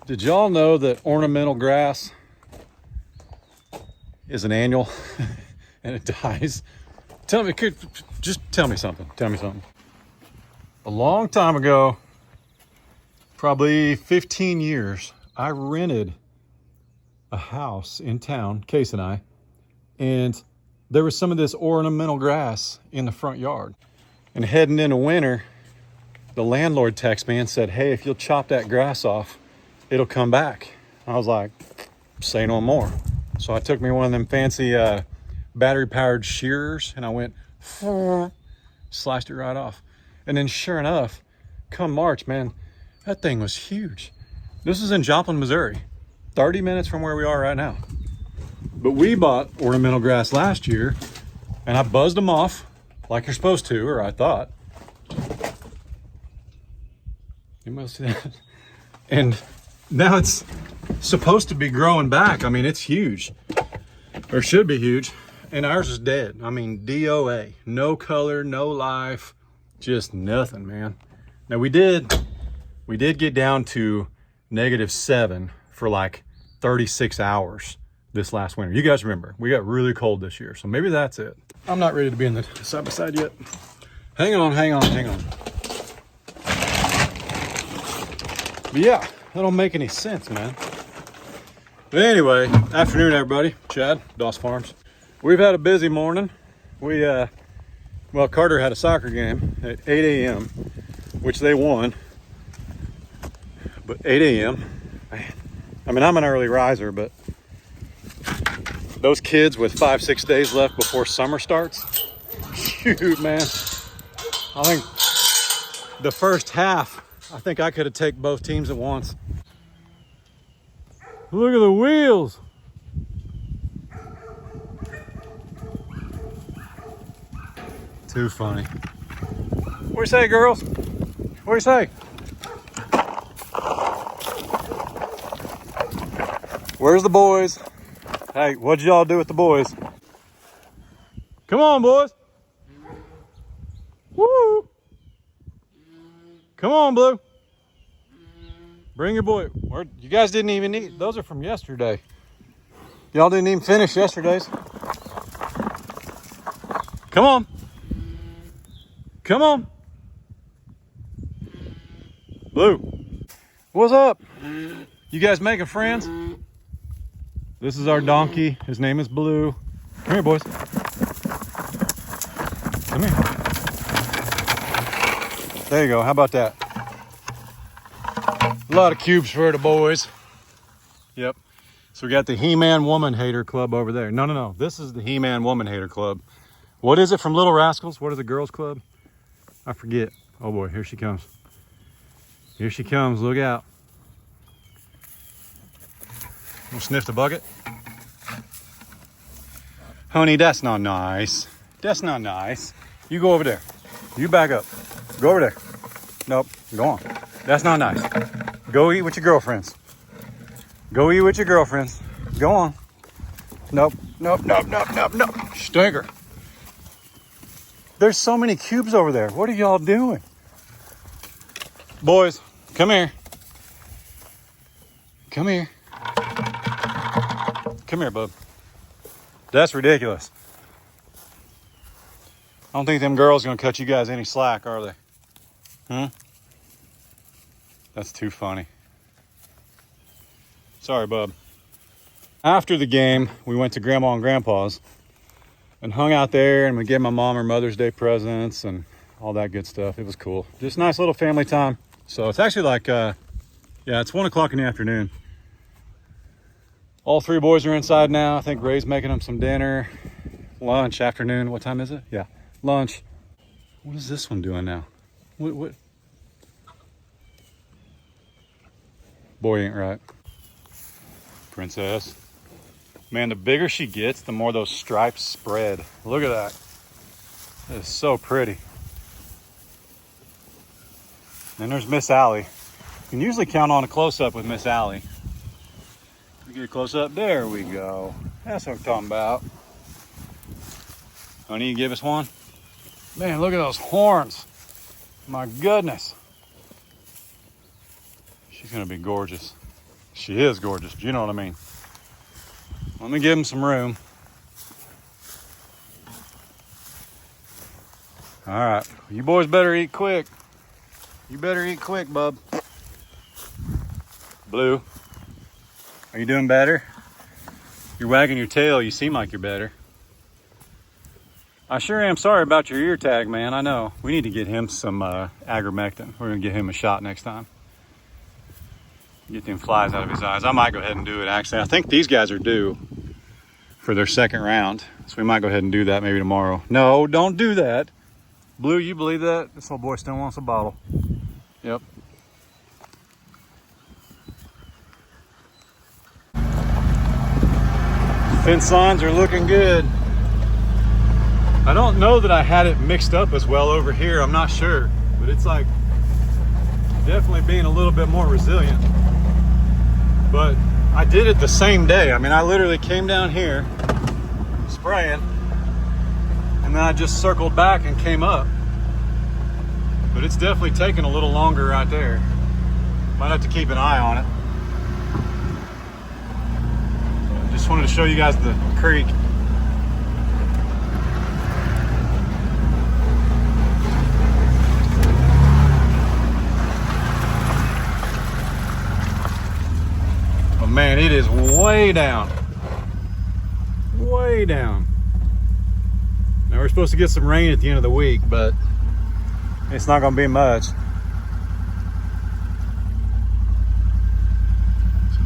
Did y'all know that ornamental grass is an annual and it dies? Just tell me something. Tell me something. A long time ago, probably 15 years, I rented a house in town, Case and there was some of this ornamental grass in the front yard. And heading into winter, the landlord texted me and said, hey, if you'll chop that grass off, it'll come back. I was like, say no more. So I took me one of them fancy battery-powered shearers and I went, sliced it right off. And then sure enough, come March, man, that thing was huge. This is in Joplin, Missouri, 30 minutes from where we are right now. But we bought ornamental grass last year and I buzzed them off like you're supposed to, or I thought. You must see that. And now it's supposed to be growing back. I mean, it's huge, or should be huge. And ours is dead. I mean, DOA, no color, no life, just nothing, man. Now we did get down to -7 for like 36 hours this last winter. You guys remember, we got really cold this year, so maybe that's it. I'm not ready to be in the side by side yet. Hang on. But yeah, that don't make any sense, man. But anyway, afternoon, everybody. Chad, Doss Farms. We've had a busy morning. Well, Carter had a soccer game at 8 a.m., which they won. But 8 a.m., man. I mean, I'm an early riser, but those kids with 5-6 days left before summer starts, shoot, man. I think the first half, I think I could have taken both teams at once. Look at the wheels. Too funny. What do you say, girls? What do you say? Where's the boys? Hey, what'd y'all do with the boys? Come on, boys. Woo! Come on, Blue. Bring your boy. You guys didn't even eat. Those are from yesterday. Y'all didn't even finish yesterday's. Come on. Come on. Blue. What's up? You guys making friends? This is our donkey. His name is Blue. Come here, boys. Come here. There you go. How about that? A lot of cubes for the boys. Yep. So we got the He-Man Woman Hater Club over there. No. This is the He-Man Woman Hater Club. What is it from Little Rascals? What is the girls club? I forget. Oh boy, here she comes. Here she comes. Look out. We'll sniff the bucket. Honey, that's not nice. That's not nice. You go over there. You back up. Go over there. Nope. Go on. That's not nice. Go eat with your girlfriends. Go eat with your girlfriends. Go on. Nope. Stinker. There's so many cubes over there. What are y'all doing? Boys, come here. Come here. Come here, bub. That's ridiculous. I don't think them girls are gonna cut you guys any slack, are they? That's too funny. Sorry, bub. After the game, we went to Grandma and Grandpa's and hung out there, and we gave my mom her Mother's Day presents and all that good stuff. It was cool. Just nice little family time. So it's actually like, it's 1 o'clock in the afternoon. All 3 boys are inside now. I think Ray's making them some dinner, lunch, afternoon. What time is it? Yeah, lunch. What is this one doing now? What? Boy ain't right. Princess. Man, the bigger she gets, the more those stripes spread. Look at that. That is so pretty. Then there's Miss Allie. You can usually count on a close-up with Miss Allie. We get a close-up. There we go. That's what I'm talking about. Honey, you give us one? Man, look at those horns. My goodness. She's gonna be gorgeous. she is gorgeous. You know what I mean? Let me give him some room. All right, you boys better eat quick. You better eat quick, bub. Blue, are you doing better? You're wagging your tail. You seem like you're better. I sure am sorry about your ear tag, man. I know. We need to get him some ivermectin. We're gonna get him a shot next time. Get them flies out of his eyes. I might go ahead and do it, actually. I think these guys are due for their second round. So we might go ahead and do that maybe tomorrow. No, don't do that. Blue, you believe that? This little boy still wants a bottle. Yep. Fence lines are looking good. I don't know that I had it mixed up as well over here. I'm not sure, but it's like definitely being a little bit more resilient. But I did it the same day. I mean, I literally came down here spraying, and then I just circled back and came up. But it's definitely taking a little longer right there. Might have to keep an eye on it. Just wanted to show you guys the creek. Man, it is way down. Way down. Now we're supposed to get some rain at the end of the week, but it's not gonna be much. So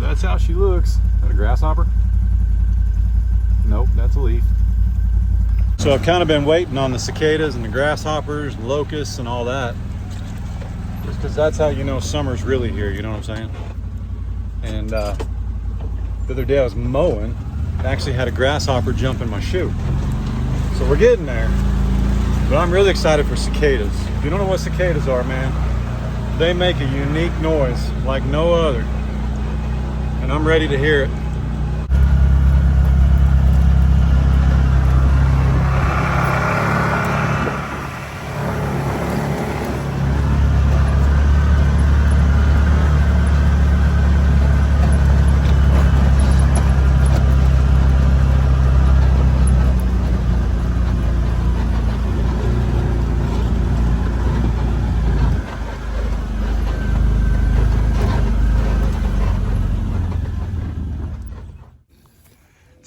that's how she looks. Is that a grasshopper? Nope, that's a leaf. So I've kind of been waiting on the cicadas and the grasshoppers and locusts and all that. Just because that's how you know summer's really here, you know what I'm saying? And the other day I was mowing, I actually had a grasshopper jump in my shoe. So we're getting there. But I'm really excited for cicadas. If you don't know what cicadas are, man, they make a unique noise like no other. And I'm ready to hear it.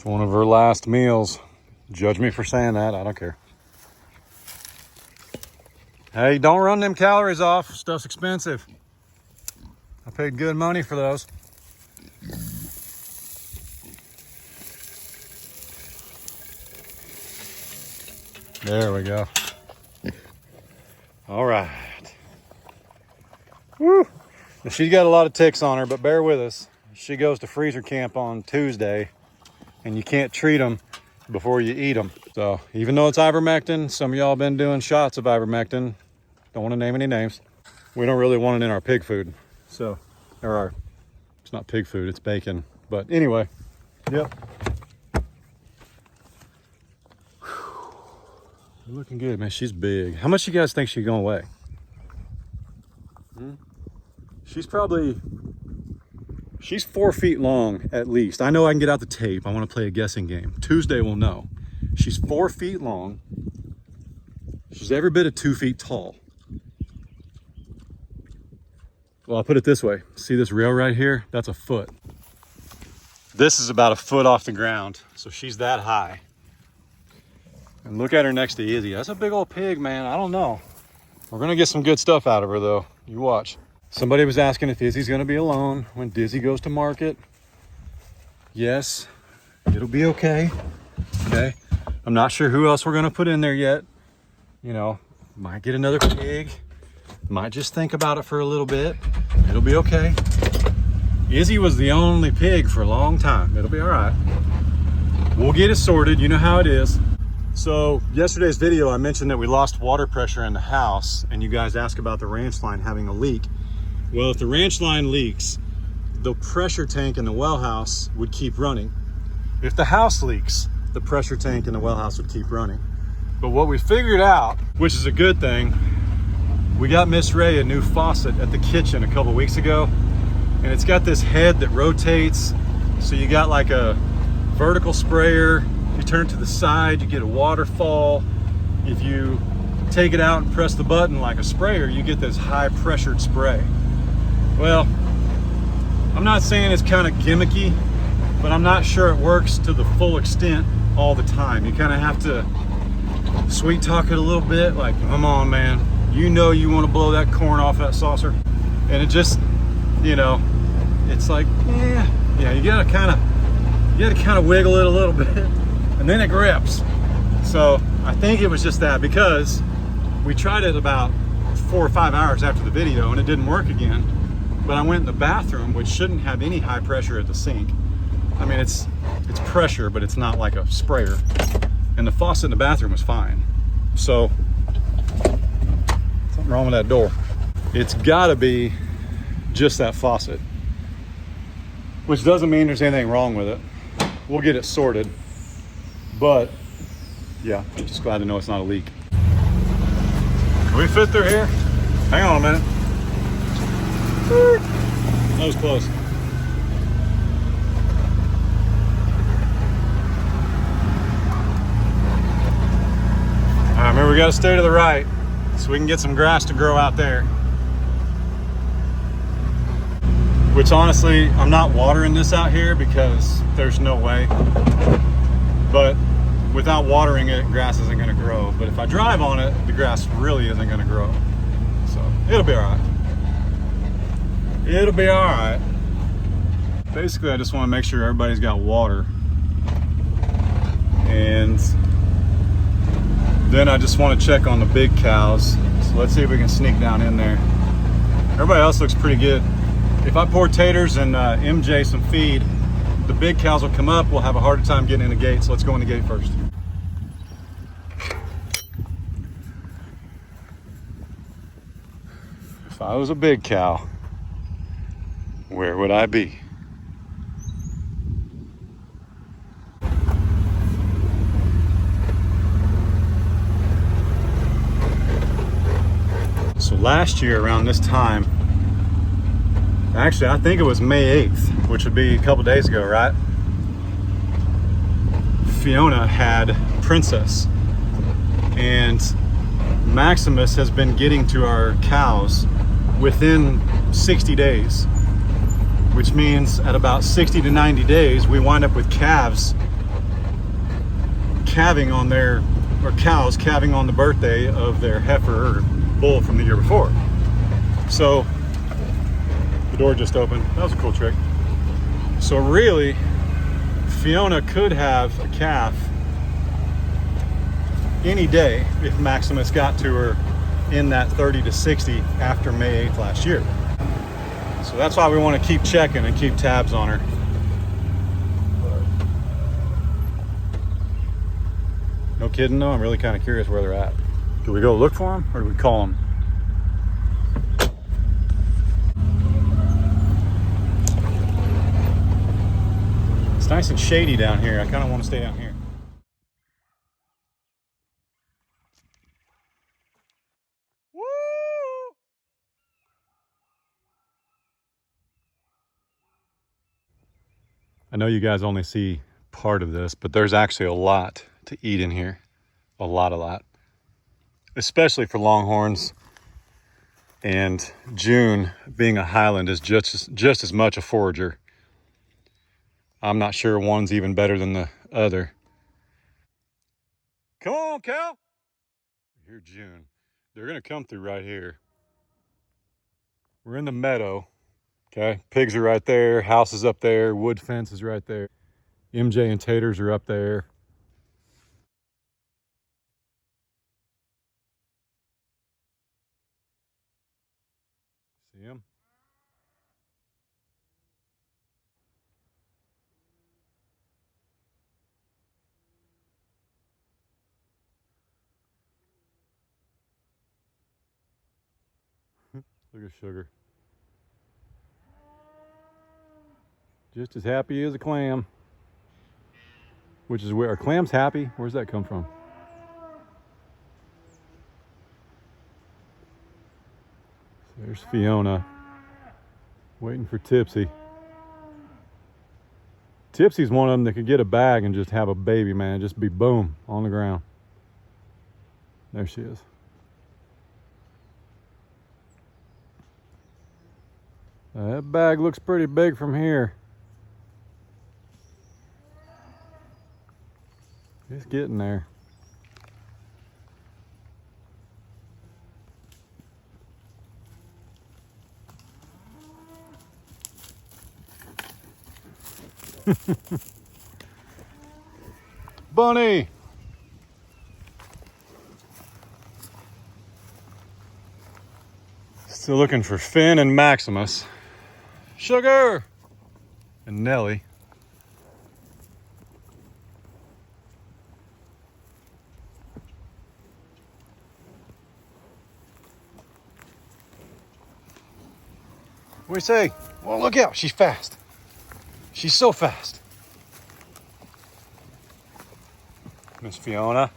One of her last meals. Judge me for saying that, I don't care. Hey, don't run them calories off. Stuff's expensive. I paid good money for those. There we go. All right. Woo! Now, she's got a lot of ticks on her, but bear with us. She goes to freezer camp on Tuesday. And you can't treat them before you eat them. So even though it's ivermectin, some of y'all been doing shots of ivermectin. Don't want to name any names. We don't really want it in our pig food. So, it's not pig food, it's bacon. But anyway, yep. You're looking good, man. She's big. How much you guys think she's gonna weigh? She's 4 feet long at least. I know I can get out the tape. I want to play a guessing game. Tuesday we'll know. She's 4 feet long. She's every bit of 2 feet tall. Well, I'll put it this way. See this rail right here? That's a foot. This is about a foot off the ground. So she's that high. And look at her next to Izzy. That's a big old pig, man. I don't know. We're going to get some good stuff out of her though. You watch. Somebody was asking if Izzy's gonna be alone when Dizzy goes to market. Yes, it'll be okay. Okay, I'm not sure who else we're gonna put in there yet. You know, might get another pig. Might just think about it for a little bit. It'll be okay. Izzy was the only pig for a long time. It'll be all right. We'll get it sorted. You know how it is. So yesterday's video, I mentioned that we lost water pressure in the house, and you guys asked about the ranch line having a leak. Well, if the ranch line leaks, the pressure tank in the well house would keep running. If the house leaks, the pressure tank in the well house would keep running. But what we figured out, which is a good thing, we got Miss Ray a new faucet at the kitchen a couple weeks ago, and it's got this head that rotates. So you got like a vertical sprayer, you turn it to the side, you get a waterfall. If you take it out and press the button like a sprayer, you get this high pressured spray. Well, I'm not saying it's kind of gimmicky, but I'm not sure it works to the full extent all the time. You kind of have to sweet talk it a little bit, like, come on, man, you know you want to blow that corn off that saucer. And it just, you know, it's like, yeah, you gotta kind of wiggle it a little bit, and then it grips. So I think it was just that, because we tried it about 4 or 5 hours after the video and it didn't work again. But I went in the bathroom, which shouldn't have any high pressure at the sink. I mean, it's pressure, but it's not like a sprayer. And the faucet in the bathroom was fine. So something wrong with that door. It's gotta be just that faucet, which doesn't mean there's anything wrong with it. We'll get it sorted. But yeah, just glad to know it's not a leak. Can we fit through here? Hang on a minute. That was close. All right, remember we gotta stay to the right so we can get some grass to grow out there. Which honestly, I'm not watering this out here because there's no way. But without watering it, grass isn't gonna grow. But if I drive on it, the grass really isn't gonna grow. So it'll be all right. It'll be all right. Basically, I just want to make sure everybody's got water. And then I just want to check on the big cows. So let's see if we can sneak down in there. Everybody else looks pretty good. If I pour taters and MJ some feed, the big cows will come up. We'll have a harder time getting in the gate. So let's go in the gate first. If I was a big cow, where would I be? So last year around this time, actually I think it was May 8th, which would be a couple days ago, right? Fiona had Princess, and Maximus has been getting to our cows within 60 days. Which means at about 60 to 90 days, we wind up with calves calving on their, or cows calving on the birthday of their heifer or bull from the year before. So the door just opened. That was a cool trick. So really, Fiona could have a calf any day if Maximus got to her in that 30 to 60 after May 8th last year. So that's why we want to keep checking and keep tabs on her. No kidding though, I'm really kind of curious where they're at. Do we go look for them or do we call them? It's nice and shady down here. I kind of want to stay down here. I know you guys only see part of this, but there's actually a lot to eat in here. A lot. Especially for longhorns. And June, being a Highland, is just as much a forager. I'm not sure one's even better than the other. Come on, cow. Here, June. They're gonna come through right here. We're in the meadow. Okay, pigs are right there, house is up there, wood fence is right there. MJ and taters are up there. See them? Look at Sugar. Just as happy as a clam. Which is where, are clams happy? Where's that come from? There's Fiona. Waiting for Tipsy. Tipsy's one of them that could get a bag and just have a baby, man. Just be boom on the ground. There she is. That bag looks pretty big from here. It's getting there. Bunny! Still looking for Finn and Maximus. Sugar! And Nelly. What do you say? Well, look out, she's fast. She's so fast. Miss Fiona.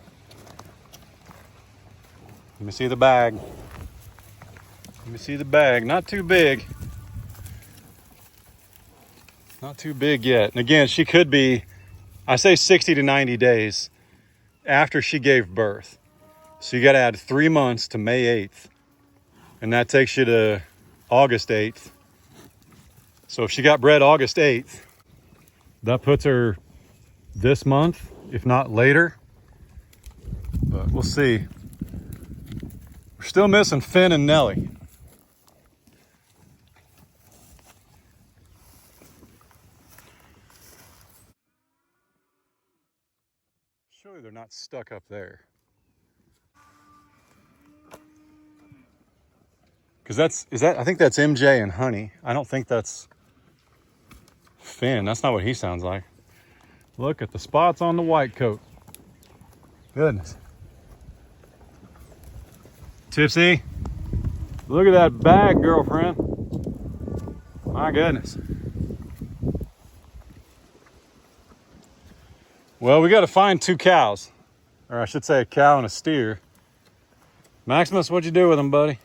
Let me see the bag. Let me see the bag. Not too big. Not too big yet. And again, she could be, I say 60 to 90 days after she gave birth. So you got to add 3 months to May 8th. And that takes you to August 8th. So if she got bred August 8th, that puts her this month, if not later. But we'll see. We're still missing Finn and Nelly. Surely they're not stuck up there. Because I think that's MJ and Honey. I don't think that's Finn. That's not what he sounds like. Look at the spots on the white coat. Goodness. Tipsy, look at that bag, girlfriend. My goodness. Well, we got to find 2 cows. Or I should say a cow and a steer. Maximus, what'd you do with them, buddy?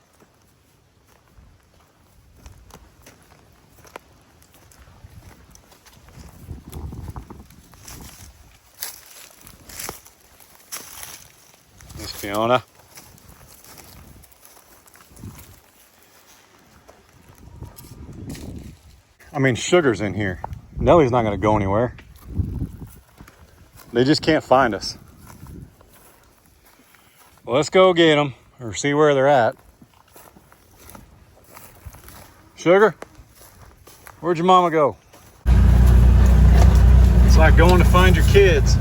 Miss Fiona. I mean, Sugar's in here. Nelly's not going to go anywhere. They just can't find us. Well, let's go get them or see where they're at. Sugar, where'd your mama go? It's like going to find your kids.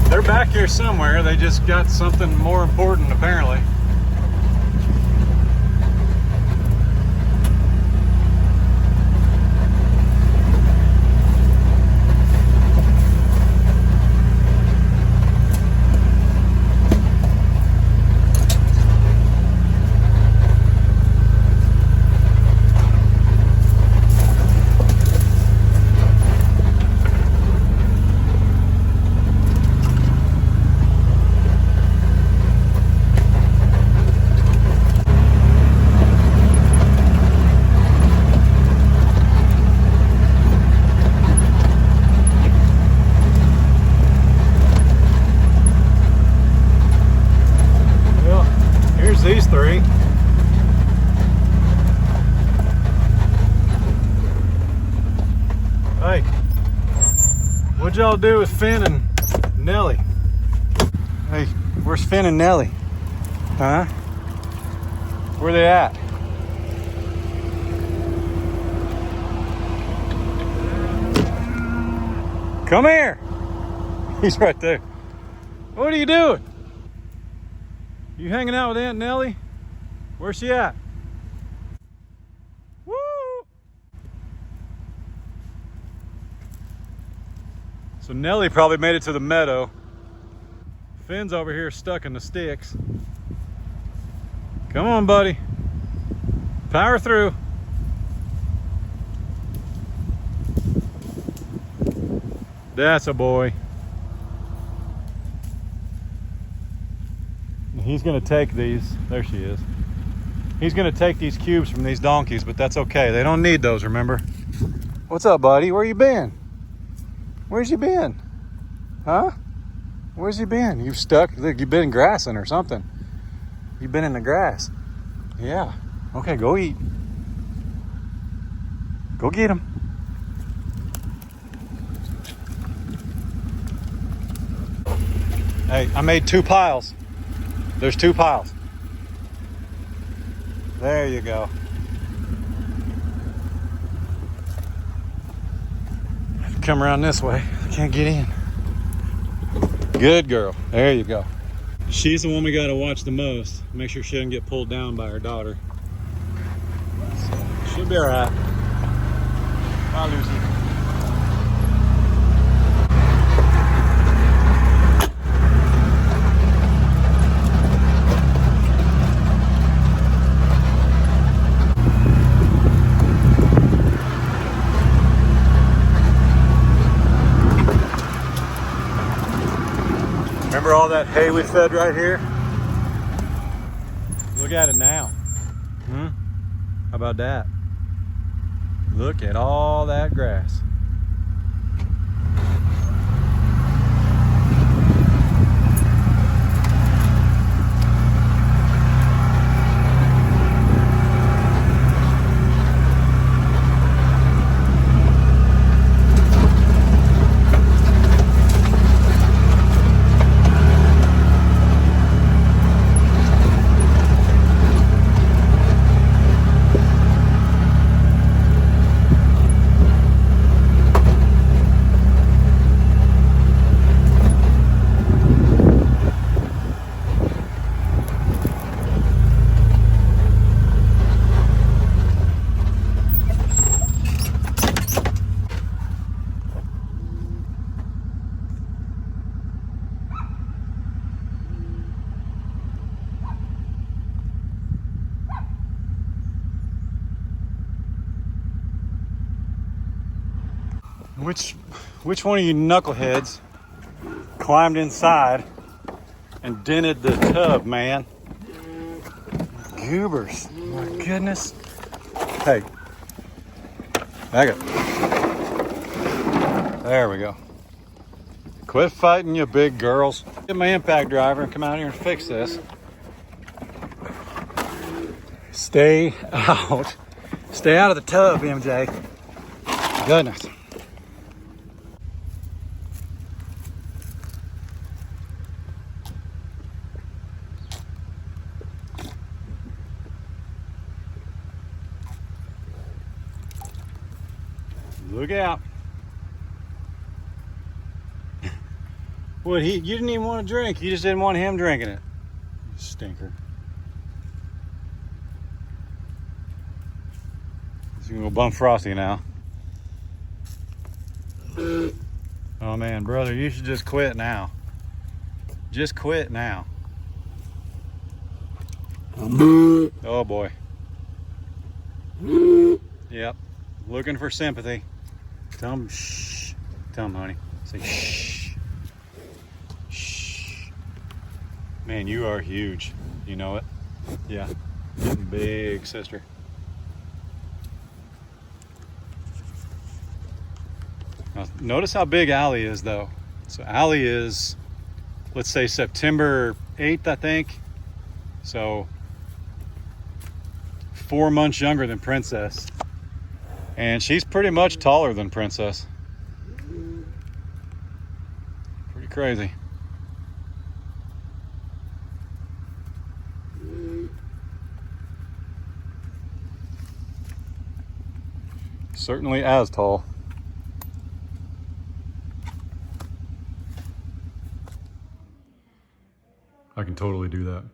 They're back here somewhere. They just got something more important, apparently. These 3. Hey, what'd y'all do with Finn and Nelly? Hey, where's Finn and Nelly? Huh? Where they at? Come here. He's right there. What are you doing? You hanging out with Aunt Nellie? Where's she at? Woo! So Nellie probably made it to the meadow. Finn's over here stuck in the sticks. Come on, buddy. Power through. That's a boy. He's gonna take these. There she is. He's gonna take these cubes from these donkeys, but that's okay. They don't need those, remember? What's up, buddy? Where you been? Where's you been? Huh? Where's you been? You've stuck? Look, you've been grassing or something. You've been in the grass. Yeah. Okay, go eat. Go get him. Hey, I made 2 piles. There's 2 piles. There you go. Come around this way. I can't get in. Good girl. There you go. She's the one we got to watch the most. Make sure she doesn't get pulled down by her daughter. So, she'll be all right. Bye, Lucy. Remember all that hay we fed right here? Look at it now. How about that? Look at all that grass. Which one of you knuckleheads climbed inside and dented the tub, man? Goobers. My goodness. Hey. Back up. There we go. Quit fighting, you big girls. Get my impact driver and come out here and fix this. Stay out. Stay out of the tub, MJ. Goodness. Look out. What, you didn't even want to drink. You just didn't want him drinking it. You stinker. So you can go bump Frosty now. Oh man, brother, you should just quit now. Just quit now. Oh boy. Yep. Looking for sympathy. Tell him shh. Tell him, honey. Say shh. Shh. Man, you are huge. You know it? Yeah. Getting big, sister. Now, notice how big Allie is, though. So Allie is, let's say, September 8th, I think. So 4 months younger than Princess. And she's pretty much taller than Princess. Pretty crazy. Certainly as tall. I can totally do that.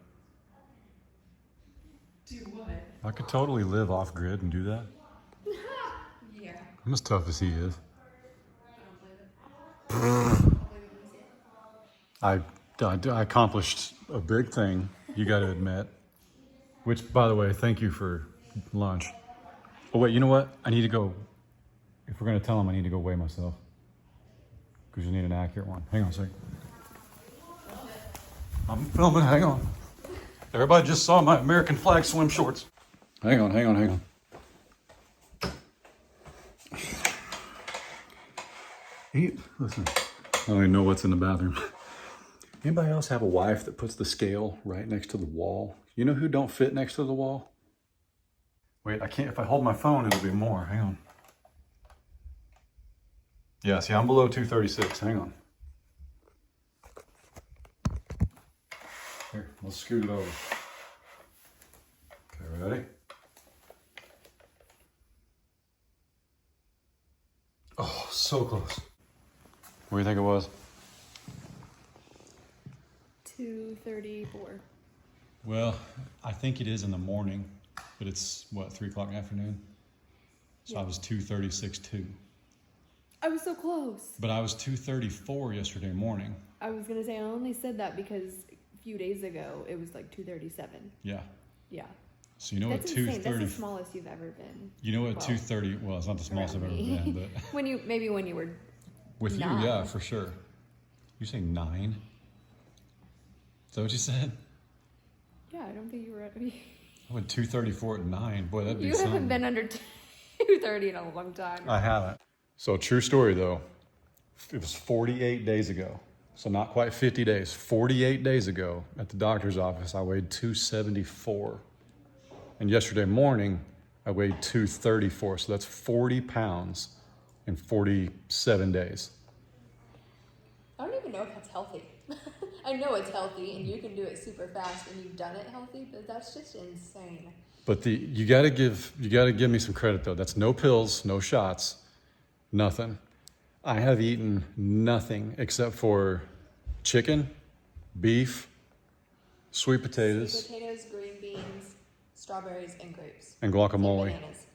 Do what? I could totally live off grid and do that. Yeah. I'm as tough as he is. I don't believe it. I accomplished a big thing, you got to admit. Which, by the way, thank you for lunch. Oh wait, you know what? I need to go. If we're gonna tell him, I need to go weigh myself. because you need an accurate one. Hang on a second. I'm filming, hang on. Everybody just saw my American flag swim shorts. Hang on. Listen, I don't even know what's in the bathroom. Anybody else have a wife that puts the scale right next to the wall? You know who don't fit next to the wall? Wait, I can't, if I hold my phone, it'll be more. Hang on. Yeah, see, I'm below 236. Hang on. Here, let's scoot it over. Okay, ready? Oh, so close. What do you think it was? 2:34. Well, I think it is in the morning, but it's what, 3 o'clock in the afternoon? So Yeah. I was 236.2. I was so close. But I was 234 yesterday morning. I was gonna say I only said that because a few days ago it was like 2:37. Yeah. Yeah. So you know That's what insane. 230? That's the smallest you've ever been. You know what Well, 230? Well, it's not the smallest I've ever around me. been, but when you were with you, 9. yeah, for sure. You say 9? Is that what you said? Yeah, I don't think you were. I went 234 at 9. Boy, that'd be You something. haven't been under 2:30 in a long time. I haven't. So true story though. It was 48 days ago. So not quite 50 days. 48 days ago at the doctor's office, I weighed 274. And yesterday morning, I weighed 234. So that's 40 pounds in 47 days. I don't even know if that's healthy. I know it's healthy and you can do it super fast and you've done it healthy, but that's just insane. But you gotta give me some credit though. That's no pills, no shots, nothing. I have eaten nothing except for chicken, beef, sweet potatoes, Sweet potatoes, green beans, strawberries, and grapes. and guacamole, Bananas.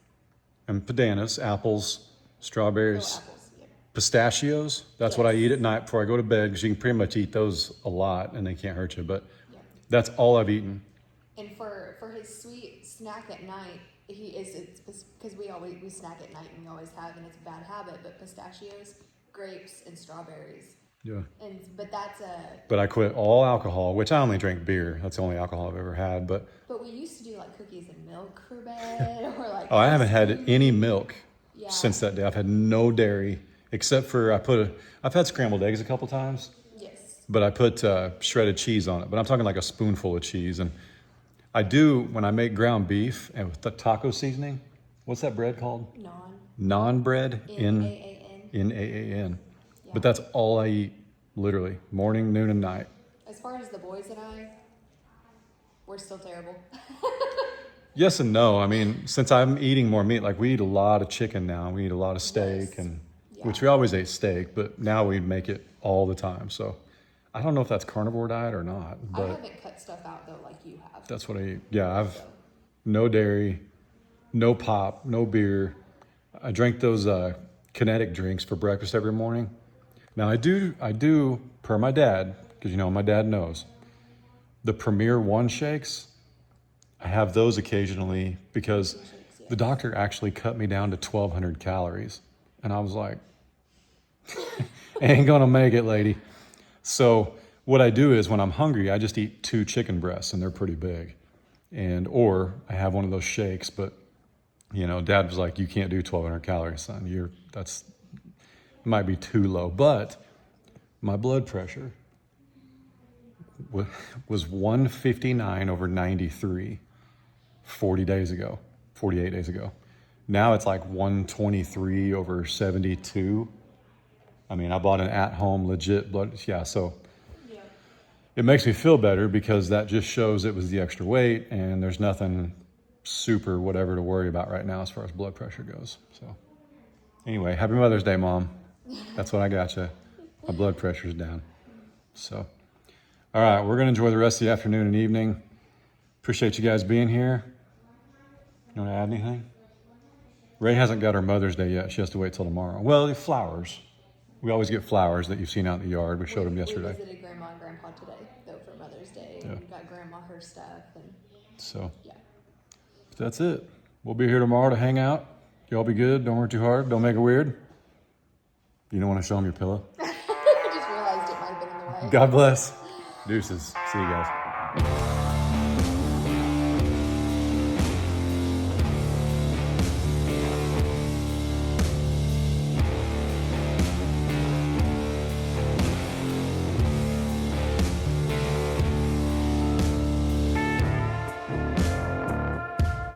and bananas, apples, strawberries, Oh, apples, yeah. pistachios. That's what I Yes. eat at night before I go to bed because you can pretty much eat those a lot and they can't hurt you. But Yeah. that's all I've eaten. And for his sweet snack at night, it's because we snack at night and we always have, and it's a bad habit. But pistachios, grapes, and strawberries. Yeah. But that's But I quit all alcohol, which I only drink beer. That's the only alcohol I've ever had. But But we used to do like cookies and milk for bed, or like. oh, I haven't had any milk Yeah. since that day. I've had no dairy except for I've had scrambled eggs a couple times, Yes. but I put shredded cheese on it. But I'm talking like a spoonful of cheese. And I do when I make ground beef and with the taco seasoning. What's that bread called? Naan bread. N-A-A-N. N-A-A-N. Yeah. But that's all I eat, literally, morning, noon, and night. As far as the boys and I, we're still terrible. Yes and no. I mean, since I'm eating more meat, like we eat a lot of chicken now. We eat a lot of steak, Yes. and Yeah. which we always ate steak, but now we make it all the time. So I don't know if that's carnivore diet or not, I but haven't cut stuff out though like you have. that's what I eat. Yeah, I've So, no dairy, no pop, no beer. I drink those kinetic drinks for breakfast every morning. Now I do per my dad, because you know my dad knows. The Premier One shakes, I have those occasionally because shakes, yeah. the doctor actually cut me down to 1,200 calories. And I was like, ain't gonna make it, lady. So what I do is when I'm hungry, I just eat 2 chicken breasts and they're pretty big. Or I have one of those shakes, but you know, Dad was like, you can't do 1,200 calories, son. That's might be too low. But my blood pressure was 159 over 93 48 days ago. Now it's like 123 over 72. I mean, I bought an at-home legit blood. Yeah, so yeah. it makes me feel better because that just shows it was the extra weight and there's nothing super whatever to worry about right now as far as blood pressure goes. So anyway, happy Mother's Day, Mom. That's what I got you. My blood pressure's down. So, all right, we're going to enjoy the rest of the afternoon and evening. Appreciate you guys being here. You want to add anything? Ray hasn't got her Mother's Day yet. She has to wait till tomorrow. Well, flowers. We always get flowers that you've seen out in the yard. We showed them yesterday. We visited Grandma and Grandpa today, though, for Mother's Day. Yeah. And we got Grandma her stuff, and So yeah. that's it. We'll be here tomorrow to hang out. Y'all be good. Don't work too hard. Don't make it weird. You don't want to show them your pillow? Bye. God bless. Deuces. See you guys.